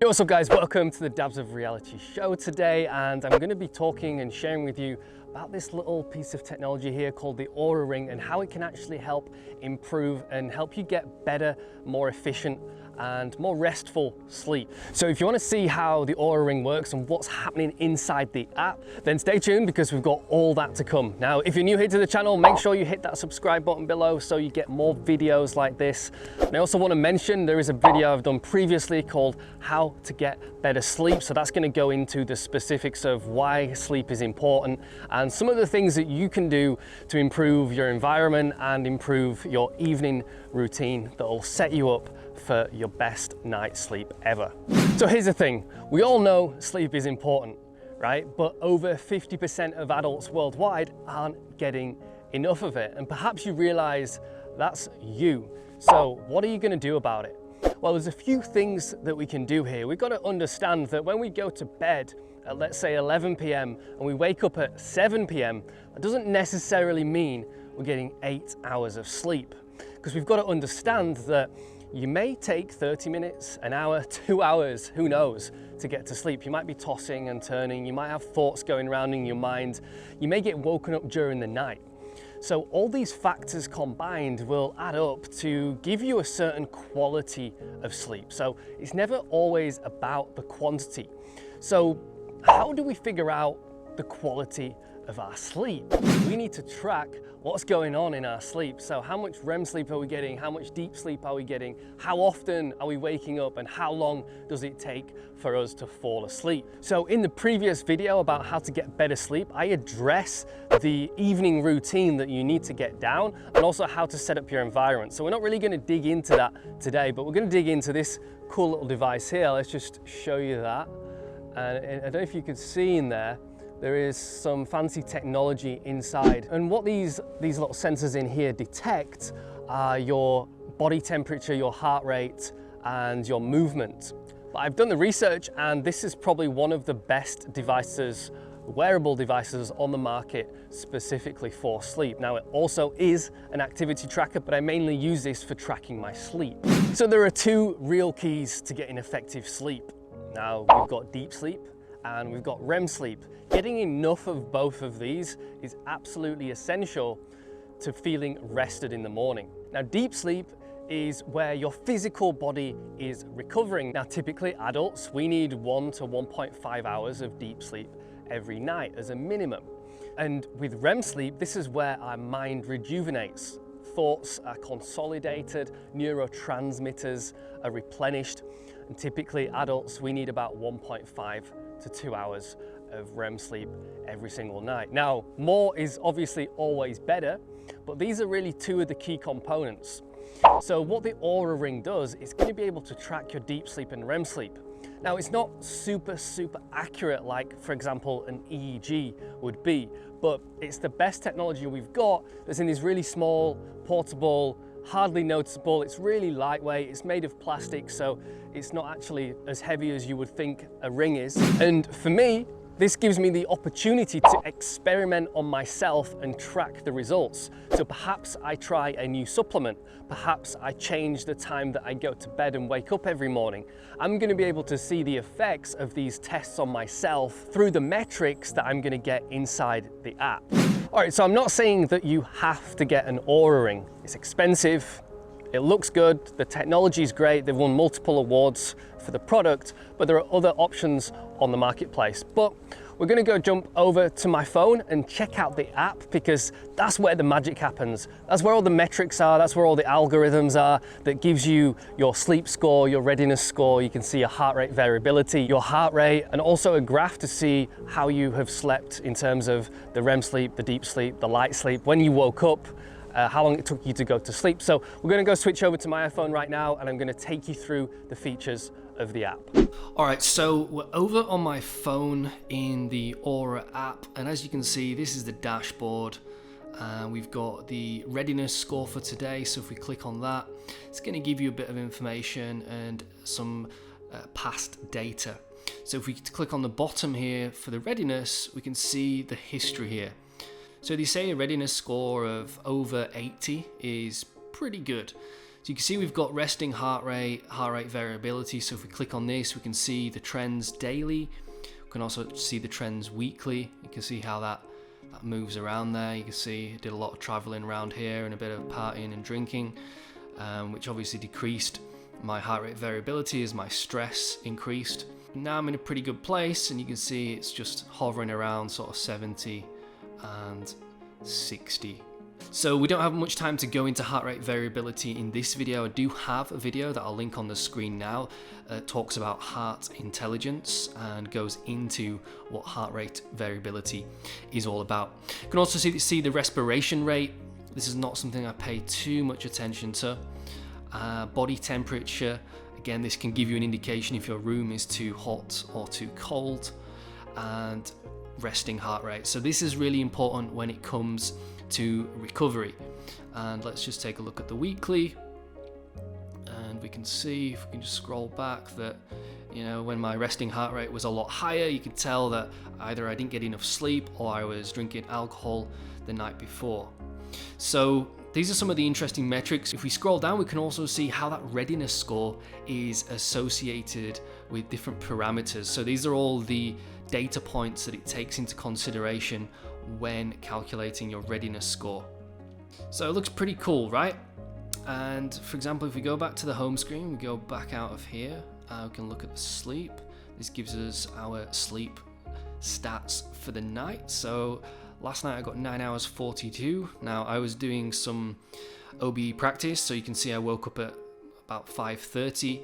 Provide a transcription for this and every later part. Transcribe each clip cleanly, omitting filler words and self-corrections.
Yo, what's up guys, welcome to the Dabs of Reality show today, and I'm going to be talking and sharing with you about this little piece of technology here called the Oura Ring and how it can actually help improve and help you get better, more efficient and more restful sleep. So if you want to see how the Oura Ring works and what's happening inside the app, then stay tuned because we've got all that to come. Now, if you're new here to the channel, make sure you hit that subscribe button below so you get more videos like this. And I also want to mention there is a video I've done previously called How to Get Better Sleep. So that's going to go into the specifics of why sleep is important and some of the things that you can do to improve your environment and improve your evening routine that will set you up for your best night's sleep ever. So here's the thing, we all know sleep is important, right? But over 50% of adults worldwide aren't getting enough of it. And perhaps you realize that's you. So what are you going to do about it? Well, there's a few things that we can do here. We've got to understand that when we go to bed at, let's say, 11 p.m. and we wake up at 7 p.m, that doesn't necessarily mean we're getting 8 hours of sleep. Because we've got to understand that you may take 30 minutes, an hour, 2 hours, who knows, to get to sleep. You might be tossing and turning, you might have thoughts going around in your mind, you may get woken up during the night. So all these factors combined will add up to give you a certain quality of sleep. So it's never always about the quantity. So how do we figure out the quality of our sleep? We need to track what's going on in our sleep. So how much REM sleep are we getting? How much deep sleep are we getting? How often are we waking up? And how long does it take for us to fall asleep? So in the previous video about how to get better sleep, I address the evening routine that you need to get down and also how to set up your environment. So we're not really going to dig into that today, but we're going to dig into this cool little device here. Let's just show you that. And I don't know if you could see in there, there is some fancy technology inside. And what these little sensors in here detect are your body temperature, your heart rate, and your movement. But I've done the research and this is probably one of the best devices, wearable devices on the market specifically for sleep. Now, it also is an activity tracker, but I mainly use this for tracking my sleep. So there are two real keys to getting effective sleep. Now, we've got deep sleep and we've got REM sleep. Getting enough of both of these is absolutely essential to feeling rested in the morning. Now, deep sleep is where your physical body is recovering. Now, typically adults, we need 1 to 1.5 hours of deep sleep every night as a minimum. And with REM sleep, this is where our mind rejuvenates. Thoughts are consolidated, neurotransmitters are replenished, and typically adults, we need about 1.5 to 2 hours of REM sleep every single night. Now, more is obviously always better, but these are really two of the key components. So what the Oura Ring does, is going to be able to track your deep sleep and REM sleep. Now, it's not super accurate like, for example, an EEG would be, but it's the best technology we've got that's in this really small, portable, hardly noticeable. It's really lightweight, it's made of plastic, so it's not actually as heavy as you would think a ring is. And for me, this gives me the opportunity to experiment on myself and track the results. So perhaps I try a new supplement, perhaps I change the time that I go to bed and wake up every morning. I'm going to be able to see the effects of these tests on myself through the metrics that I'm going to get inside the app. All right, so I'm not saying that you have to get an Oura Ring. It's expensive, it looks good, the technology is great, they've won multiple awards for the product, but there are other options on the marketplace. But we're gonna go jump over to my phone and check out the app because that's where the magic happens. That's where all the metrics are, that's where all the algorithms are that gives you your sleep score, your readiness score. You can see your heart rate variability, your heart rate, and also a graph to see how you have slept in terms of the REM sleep, the deep sleep, the light sleep, when you woke up, how long it took you to go to sleep. So we're gonna go switch over to my iPhone right now and I'm gonna take you through the features of the app. All right, so we're over on my phone in the Oura app, and as you can see, this is the dashboard. We've got the readiness score for today, so if we click on that, it's gonna give you a bit of information and some past data. So if we click on the bottom here for the readiness, we can see the history here. So they say a readiness score of over 80 is pretty good. So you can see we've got resting heart rate variability. So if we click on this, we can see the trends daily. We can also see the trends weekly. You can see how that moves around there. You can see I did a lot of traveling around here and a bit of partying and drinking, which obviously decreased my heart rate variability as my stress increased. Now I'm in a pretty good place, and you can see it's just hovering around sort of 70 and 60. So we don't have much time to go into heart rate variability in this video. I do have a video that I'll link on the screen now that talks about heart intelligence and goes into what heart rate variability is all about. You can also see the respiration rate. This is not something I pay too much attention to. Body temperature. Again, this can give you an indication if your room is too hot or too cold. And resting heart rate. So this is really important when it comes to recovery. And let's just take a look at the weekly, and we can see, if we can just scroll back, that when my resting heart rate was a lot higher, you can tell that either I didn't get enough sleep or I was drinking alcohol the night before. So these are some of the interesting metrics. If we scroll down, we can also see how that readiness score is associated with different parameters. So these are all the data points that it takes into consideration when calculating your readiness score. So it looks pretty cool, right? And for example, if we go back to the home screen, we go back out of here, we can look at the sleep. This gives us our sleep stats for the night. So last night I got 9 hours 42. Now I was doing some OBE practice, so you can see I woke up at about 5:30,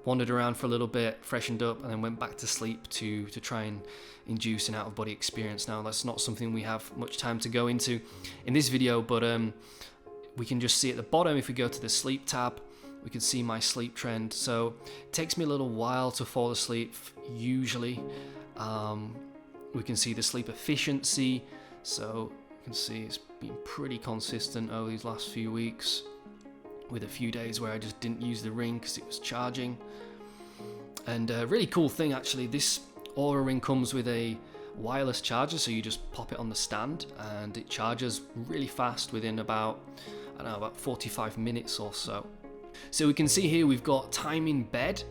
wandered around for a little bit, freshened up, and then went back to sleep to try and induce an out-of-body experience. Now that's not something we have much time to go into in this video, but we can just see at the bottom, if we go to the sleep tab, we can see my sleep trend. So it takes me a little while to fall asleep usually. We can see the sleep efficiency, so you can see it's been pretty consistent over these last few weeks, with a few days where I just didn't use the ring because it was charging. And a really cool thing actually, this Oura Ring comes with a wireless charger, so you just pop it on the stand and it charges really fast within about 45 minutes or so. So we can see here we've got time in bed,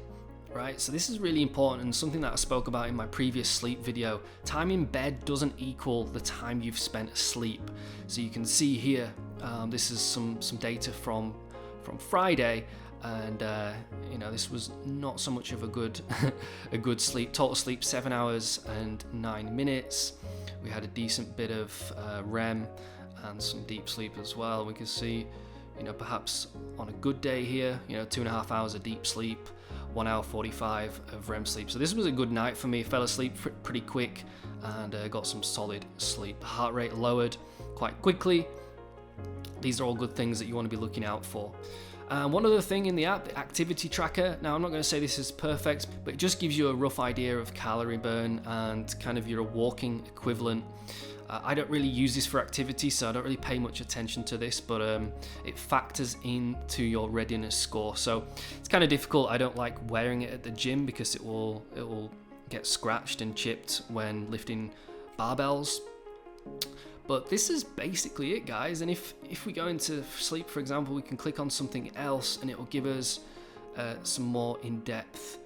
right? So this is really important and something that I spoke about in my previous sleep video. Time in bed doesn't equal the time you've spent asleep. So you can see here, this is some data from Friday, and this was not so much of a good a good sleep. Total sleep 7 hours and 9 minutes. We had a decent bit of REM and some deep sleep as well. We can see perhaps on a good day here, 2.5 hours of deep sleep, 1 hour 45 of REM sleep. So this was a good night for me. Fell asleep pretty quick and got some solid sleep. Heart rate lowered quite quickly. These are all good things that you want to be looking out for. One other thing in the app, the activity tracker. Now, I'm not going to say this is perfect, but it just gives you a rough idea of calorie burn and kind of your walking equivalent. I don't really use this for activity, so I don't really pay much attention to this, but it factors into your readiness score. So it's kind of difficult. I don't like wearing it at the gym because it will get scratched and chipped when lifting barbells. But this is basically it, guys. And if we go into sleep, for example, we can click on something else and it will give us some more in-depth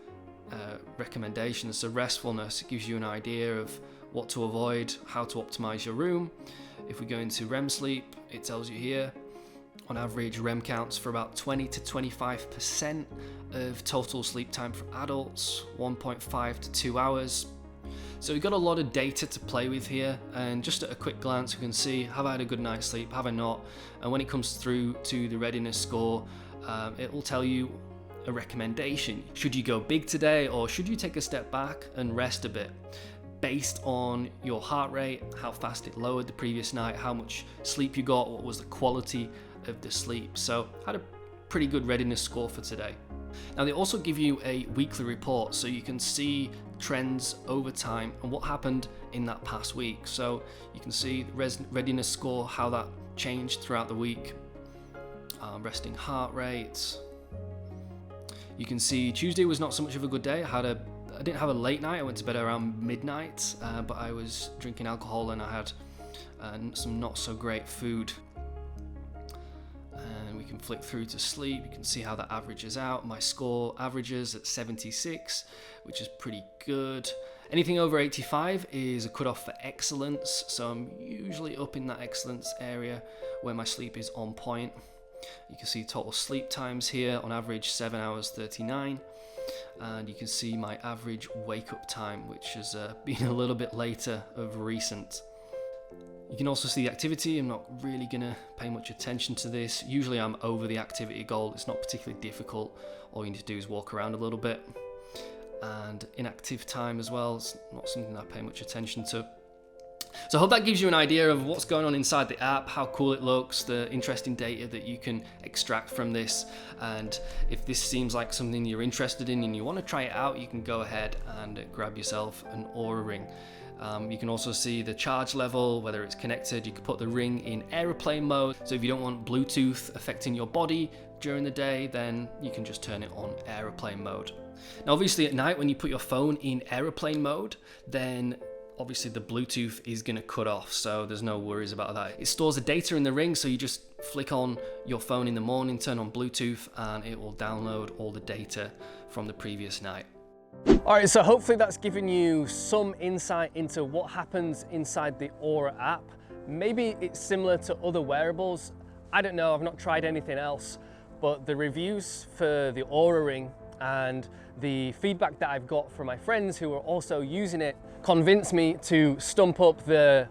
recommendations. So restfulness, it gives you an idea of what to avoid, how to optimize your room. If we go into REM sleep, it tells you here, on average, REM counts for about 20 to 25% of total sleep time for adults, 1.5 to 2 hours. So we've got a lot of data to play with here, and just at a quick glance we can see, have I had a good night's sleep, have I not? And when it comes through to the readiness score, it will tell you a recommendation. Should you go big today, or should you take a step back and rest a bit? Based on your heart rate, how fast it lowered the previous night, how much sleep you got, what was the quality of the sleep. So had a pretty good readiness score for today. Now they also give you a weekly report, so you can see trends over time and what happened in that past week. So you can see the readiness score, how that changed throughout the week, resting heart rate. You can see Tuesday was not so much of a good day. I didn't have a late night. I went to bed around midnight, but I was drinking alcohol and I had some not so great food. And we we can flick through to sleep. You can see how that averages out. My score averages at 76, which is pretty good. Anything over 85 is a cutoff for excellence, so I'm usually up in that excellence area where my sleep is on point. You can see total sleep times here, on average 7 hours 39, and you can see my average wake up time, which has been a little bit later of recent. You can also see the activity. I'm not really going to pay much attention to this. Usually I'm over the activity goal. It's not particularly difficult. All you need to do is walk around a little bit. And inactive time as well, it's not something that I pay much attention to. So I hope that gives you an idea of what's going on inside the app, how cool it looks, the interesting data that you can extract from this. And if this seems like something you're interested in and you want to try it out, you can go ahead and grab yourself an Oura Ring. You can also see the charge level, whether it's connected. You can put the ring in airplane mode. So if you don't want Bluetooth affecting your body during the day, then you can just turn it on airplane mode. Now, obviously at night when you put your phone in airplane mode, then obviously the Bluetooth is going to cut off, so there's no worries about that. It stores the data in the ring, so you just flick on your phone in the morning, turn on Bluetooth, and it will download all the data from the previous night. All right, so hopefully that's given you some insight into what happens inside the Oura app. Maybe it's similar to other wearables. I don't know, I've not tried anything else, but the reviews for the Oura Ring and the feedback that I've got from my friends who are also using it convinced me to stump up the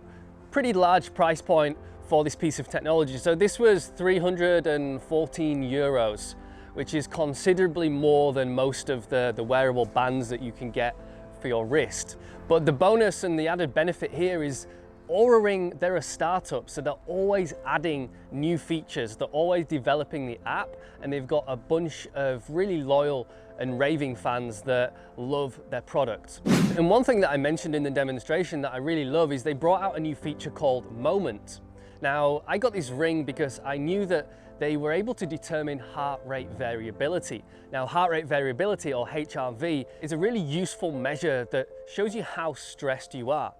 pretty large price point for this piece of technology. So this was 314 euros, which is considerably more than most of the wearable bands that you can get for your wrist. But the bonus and the added benefit here is Oura Ring, they're a startup, so they're always adding new features. They're always developing the app, and they've got a bunch of really loyal and raving fans that love their product. And one thing that I mentioned in the demonstration that I really love is they brought out a new feature called Moment. Now, I got this ring because I knew that they were able to determine heart rate variability. Now, heart rate variability, or HRV, is a really useful measure that shows you how stressed you are.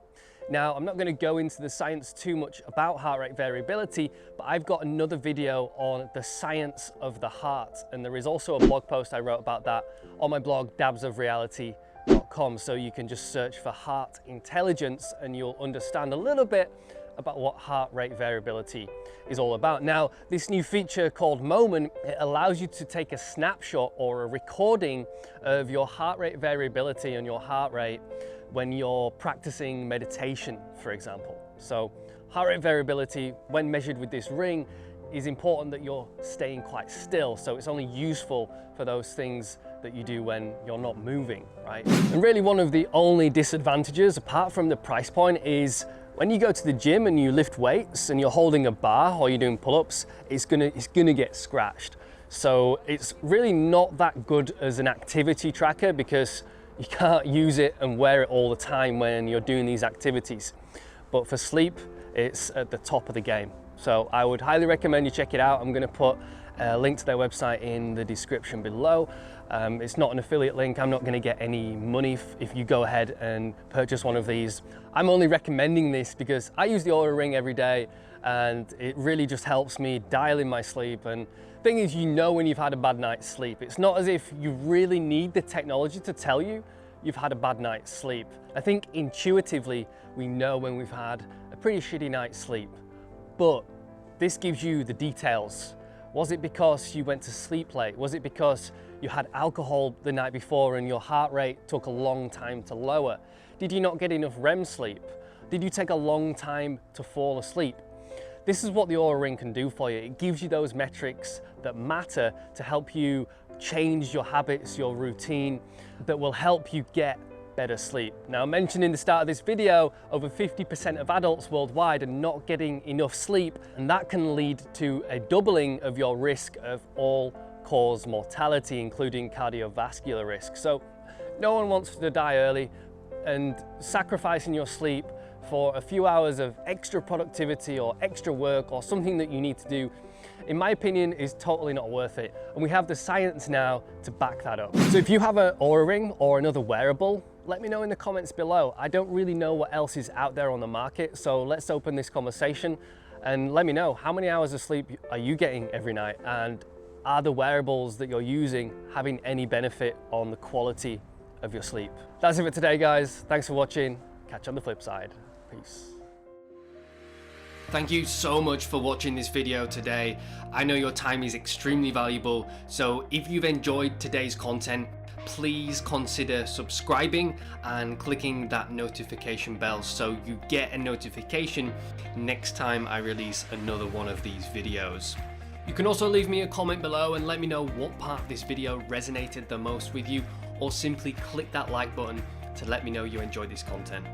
Now, I'm not going to go into the science too much about heart rate variability, but I've got another video on the science of the heart, and there is also a blog post I wrote about that on my blog, dabsofreality.com, so you can just search for heart intelligence and you'll understand a little bit about what heart rate variability is all about. Now, this new feature called Moment, it allows you to take a snapshot or a recording of your heart rate variability and your heart rate when you're practicing meditation, for example. So heart rate variability, when measured with this ring, is important that you're staying quite still. So it's only useful for those things that you do when you're not moving, right? And really one of the only disadvantages, apart from the price point, is when you go to the gym and you lift weights and you're holding a bar or you're doing pull-ups, it's gonna get scratched. So it's really not that good as an activity tracker because you can't use it and wear it all the time when you're doing these activities. But for sleep, it's at the top of the game. So I would highly recommend you check it out. I'm gonna put a link to their website in the description below. It's not an affiliate link. I'm not going to get any money if you go ahead and purchase one of these. I'm only recommending this because I use the Oura Ring every day and it really just helps me dial in my sleep. And the thing is, you know when you've had a bad night's sleep. It's not as if you really need the technology to tell you you've had a bad night's sleep. I think intuitively we know when we've had a pretty shitty night's sleep, but this gives you the details. Was it because you went to sleep late? Was it because you had alcohol the night before and your heart rate took a long time to lower? Did you not get enough REM sleep? Did you take a long time to fall asleep? This is what the Oura Ring can do for you. It gives you those metrics that matter to help you change your habits, your routine, that will help you get better sleep. Now, I mentioned in the start of this video, over 50% of adults worldwide are not getting enough sleep, and that can lead to a doubling of your risk of all-cause mortality, including cardiovascular risk. So no one wants to die early, and sacrificing your sleep for a few hours of extra productivity or extra work or something that you need to do, in my opinion, is totally not worth it. And we have the science now to back that up. So if you have an Oura Ring or another wearable, let me know in the comments below. I don't really know what else is out there on the market, so let's open this conversation And let me know, how many hours of sleep are you getting every night? And are the wearables that you're using having any benefit on the quality of your sleep? That's it for today, guys. Thanks for watching. Catch you on the flip side. Peace. Thank you so much for watching this video today. I know your time is extremely valuable, so if you've enjoyed today's content, please consider subscribing and clicking that notification bell so you get a notification next time I release another one of these videos. You can also leave me a comment below and let me know what part of this video resonated the most with you, or simply click that like button to let me know you enjoyed this content.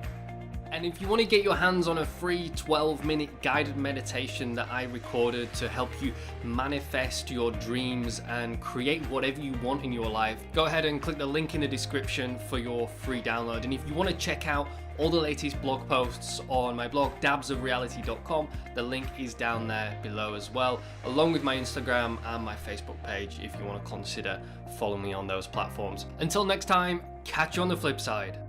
And if you want to get your hands on a free 12-minute guided meditation that I recorded to help you manifest your dreams and create whatever you want in your life, go ahead and click the link in the description for your free download. And if you want to check out all the latest blog posts on my blog, dabsofreality.com, the link is down there below as well, along with my Instagram and my Facebook page if you want to consider following me on those platforms. Until next time, catch you on the flip side.